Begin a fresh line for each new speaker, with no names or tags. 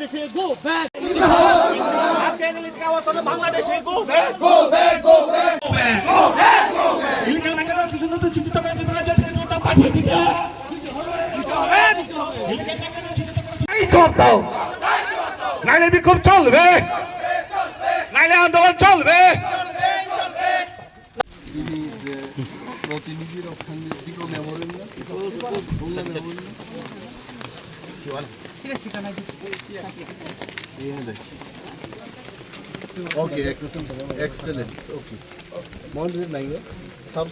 বাংলাদেশে go back আজকে ইলিশকে আওয়াজ হলো বাংলাদেশে go back
go back go back
go back ইলিশের নাগাল কিছু নতুন চিন্তা করে দিতে হবে যে নতুন পাঠিয়ে দিতে হবে
এই জব দাও নাইলে বিক্ষোভ চলবে নাইলে আন্দোলন চলবে
প্রতিনিধির ওখানে দিকে মেমোরিয়াল না বললাম Memorial okay excellent okay moderate नहीं है सब